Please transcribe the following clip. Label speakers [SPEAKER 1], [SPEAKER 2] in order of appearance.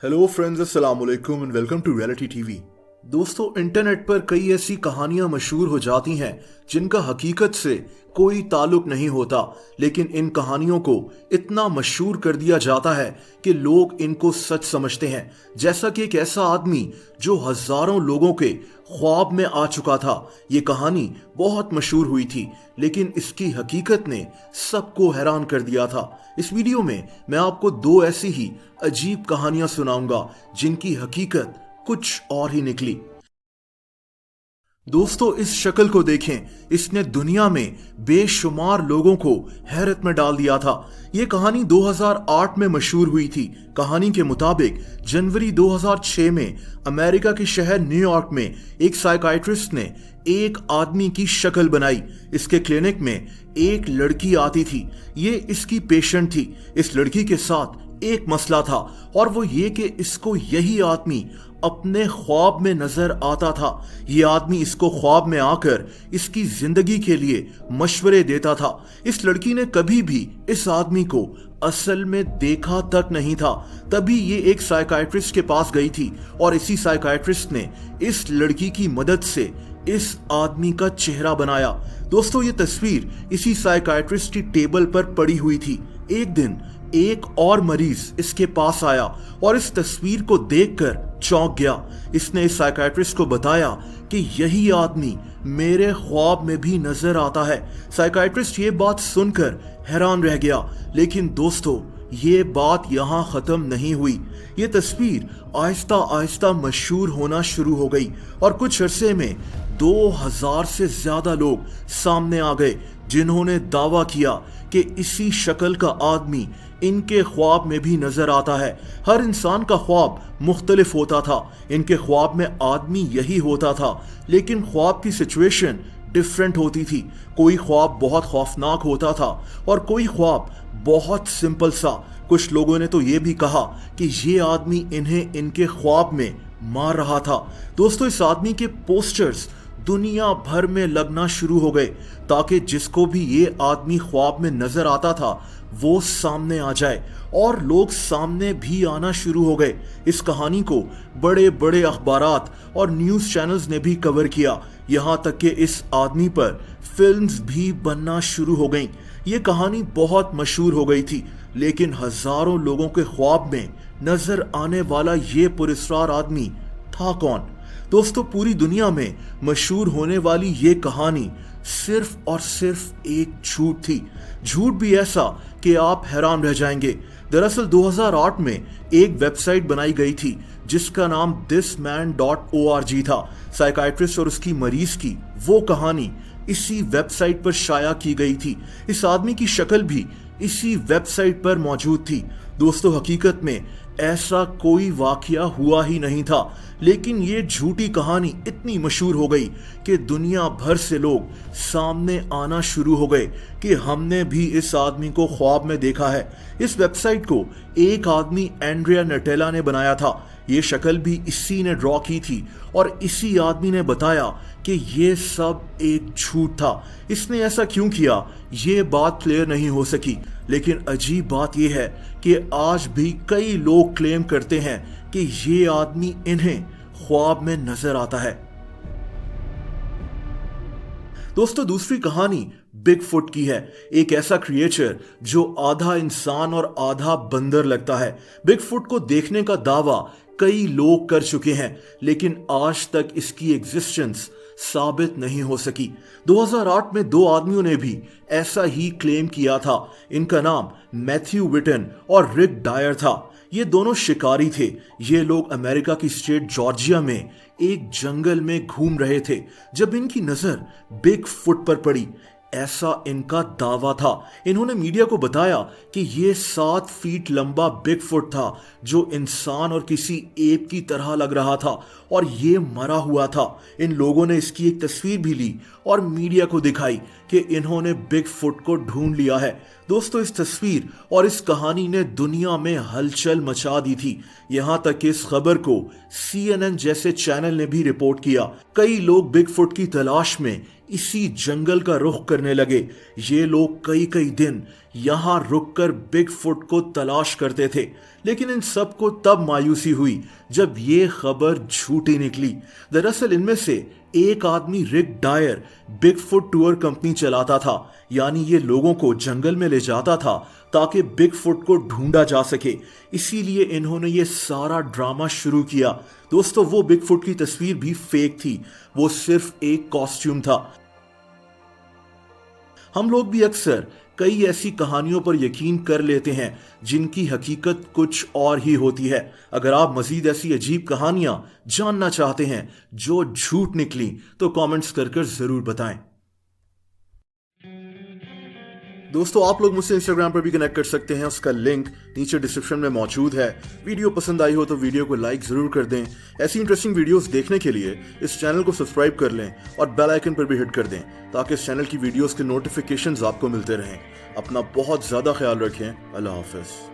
[SPEAKER 1] Hello friends, अस्सलाम वालेकुम and welcome to reality TV. दोस्तों, इंटरनेट पर कई ऐसी कहानियां मशहूर हो जाती हैं जिनका हकीकत से कोई ताल्लुक नहीं होता, लेकिन इन कहानियों को इतना मशहूर कर दिया जाता है कि लोग इनको सच समझते हैं। जैसा कि एक ऐसा आदमी जो हजारों लोगों के ख्वाब में आ चुका था। ये कहानी बहुत मशहूर हुई थी, लेकिन इसकी हकीकत ने सबको हैरान कर दिया था। इस वीडियो में मैं आपको दो ऐसी ही अजीब कहानियां सुनाऊंगा जिनकी हकीकत कुछ और ही निकली। दोस्तों, इस शक्ल को देखें, इसने दुनिया में बेशुमार लोगों को हैरत में डाल दिया था। ये कहानी 2008 में मशहूर हुई थी। कहानी के मुताबिक जनवरी 2006 में अमेरिका के शहर न्यूयॉर्क में एक साइकाइट्रिस्ट ने एक आदमी की शक्ल बनाई। इसके क्लिनिक में एक लड़की आती थी। ये इसकी पेशेंट थी। इस लड़की के साथ एक मसला था, और वो ये कि इसको यही आदमी अपने ख्वाब में नजर आता था। ये आदमी इसको ख्वाब में आकर इसकी जिंदगी के लिए मशवरे देता था। इस लड़की ने कभी भी इस आदमी को असल में देखा तक नहीं था। तभी ये एक साइकाइट्रिस्ट के पास गई थी, और इसी साइकाइट्रिस्ट ने इस लड़की की मदद से इस आदमी का चेहरा बनाया। दोस्तों, ये तस्वीर इसी साइकाइट्रिस्ट की टेबल पर पड़ी हुई थी। एक दिन एक और मरीज इसके पास आया और इस तस्वीर को देखकर चौंक गया। इसने इस साइकाइट्रिस्ट को बताया कि यही आदमी मेरे ख्वाब में भी नजर आता है। साइकाइट्रिस्ट ये बात सुनकर हैरान रह गया। लेकिन दोस्तों, ये बात यहाँ खत्म नहीं हुई। ये तस्वीर आहिस्ता आहिस्ता मशहूर होना शुरू हो गई, और कुछ अरसे में 2000 से ज्यादा लोग सामने आ गए जिन्होंने दावा किया कि इसी शक्ल का आदमी इनके ख्वाब में भी नजर आता है। हर इंसान का ख्वाब मुख्तलिफ होता था। इनके ख्वाब में आदमी यही होता था, लेकिन ख्वाब की सिचुएशन डिफरेंट होती थी। कोई ख्वाब बहुत खौफनाक होता था और कोई ख्वाब बहुत सिंपल सा। कुछ लोगों ने तो ये भी कहा कि ये आदमी इन्हें इनके ख्वाब में मार रहा था। दोस्तों, इस आदमी के पोस्टर्स दुनिया भर में लगना शुरू हो गए, ताकि जिसको भी ये आदमी ख्वाब में नजर आता था वो सामने आ जाए, और लोग सामने भी आना शुरू हो गए। इस कहानी को बड़े बड़े अखबारात और न्यूज़ चैनल्स ने भी कवर किया। यहाँ तक कि इस आदमी पर फिल्म्स भी बनना शुरू हो गईं। ये कहानी बहुत मशहूर हो गई थी, लेकिन हजारों लोगों के ख्वाब में नजर आने वाला ये पुरस्कार आदमी था कौन? दोस्तों, पूरी दुनिया में मशहूर होने वाली ये कहानी सिर्फ और सिर्फ एक झूठ थी। झूठ भी ऐसा कि आप हैरान रह जाएंगे। दरअसल 2008 में एक वेबसाइट बनाई गई थी जिसका नाम thisman.org था। साइकाइट्रिस्ट और उसकी मरीज की वो कहानी इसी वेबसाइट पर शाया की गई थी। इस आदमी की शक्ल भी इसी वेबसाइट पर मौजूद थी। दोस्तों, हकीकत में ऐसा कोई वाकया हुआ ही नहीं था, लेकिन ये झूठी कहानी इतनी मशहूर हो गई कि दुनिया भर से लोग सामने आना शुरू हो गए कि हमने भी इस आदमी को ख्वाब में देखा है। इस वेबसाइट को एक आदमी एंड्रिया नटेला ने बनाया था। ये शक्ल भी इसी ने ड्रॉ की थी, और इसी आदमी ने बताया कि ये सब एक झूठ था। इसने ऐसा क्यों किया, ये बात क्लियर नहीं हो सकी। लेकिन अजीब बात यह है कि आज भी कई लोग क्लेम करते हैं कि ये आदमी इन्हें ख्वाब में नजर आता है। दोस्तों, दूसरी कहानी बिग फुट की है। एक ऐसा क्रिएचर जो आधा इंसान और आधा बंदर लगता है। बिग फुट को देखने का दावा कई लोग कर चुके हैं, लेकिन आज तक इसकी एग्जिस्टेंस साबित नहीं हो सकी। 2008 में दो आदमियों ने भी ऐसा ही क्लेम किया था। इनका नाम मैथ्यू विटन और रिक डायर था। ये दोनों शिकारी थे। ये लोग अमेरिका की स्टेट जॉर्जिया में एक जंगल में घूम रहे थे जब इनकी नजर बिग फुट पर पड़ी। ऐसा इनका दावा था। इन्होंने मीडिया को बताया कि ये 7 फीट लंबा बिग फुट था जो इंसान और किसी एप की तरह लग रहा था, और ये मरा हुआ था। इन लोगों ने इसकी एक तस्वीर भी ली और मीडिया को दिखाई कि इन्होंने बिग फुट को ढूंढ लिया है। दोस्तों, इस तस्वीर और इस कहानी ने दुनिया में हलचल मचा दी थी। यहाँ तक कि इस खबर को CNN जैसे चैनल ने भी रिपोर्ट किया। कई लोग बिग फुट की तलाश में इसी जंगल का रुख करने लगे। ये लोग कई कई दिन यहां रुककर बिगफुट को तलाश करते थे। लेकिन इन सब को तब मायूसी हुई जब ये खबर झूठी निकली। दरअसल इनमें से एक आदमी रिक डायर बिगफुट टूर कंपनी चलाता था, यानी ये लोगों को जंगल में ले जाता था ताकि बिगफुट को ढूंढा जा सके। इसीलिए इन्होंने ये सारा ड्रामा शुरू किया। दोस्तों, वो बिगफुट की तस्वीर भी फेक थी, वो सिर्फ एक कॉस्ट्यूम था। हम लोग भी अक्सर कई ऐसी कहानियों पर यकीन कर लेते हैं जिनकी हकीकत कुछ और ही होती है। अगर आप मजीद ऐसी अजीब कहानियां जानना चाहते हैं जो झूठ निकली तो कमेंट्स कर जरूर बताएं। दोस्तों, आप लोग मुझसे इंस्टाग्राम पर भी कनेक्ट कर सकते हैं, उसका लिंक नीचे डिस्क्रिप्शन में मौजूद है। वीडियो पसंद आई हो तो वीडियो को लाइक जरूर कर दें। ऐसी इंटरेस्टिंग वीडियोस देखने के लिए इस चैनल को सब्सक्राइब कर लें और बेल आइकन पर भी हिट कर दें ताकि इस चैनल की वीडियोस के नोटिफिकेशंस आपको मिलते रहें। अपना बहुत ज़्यादा ख्याल रखें। अल्लाह हाफिज़।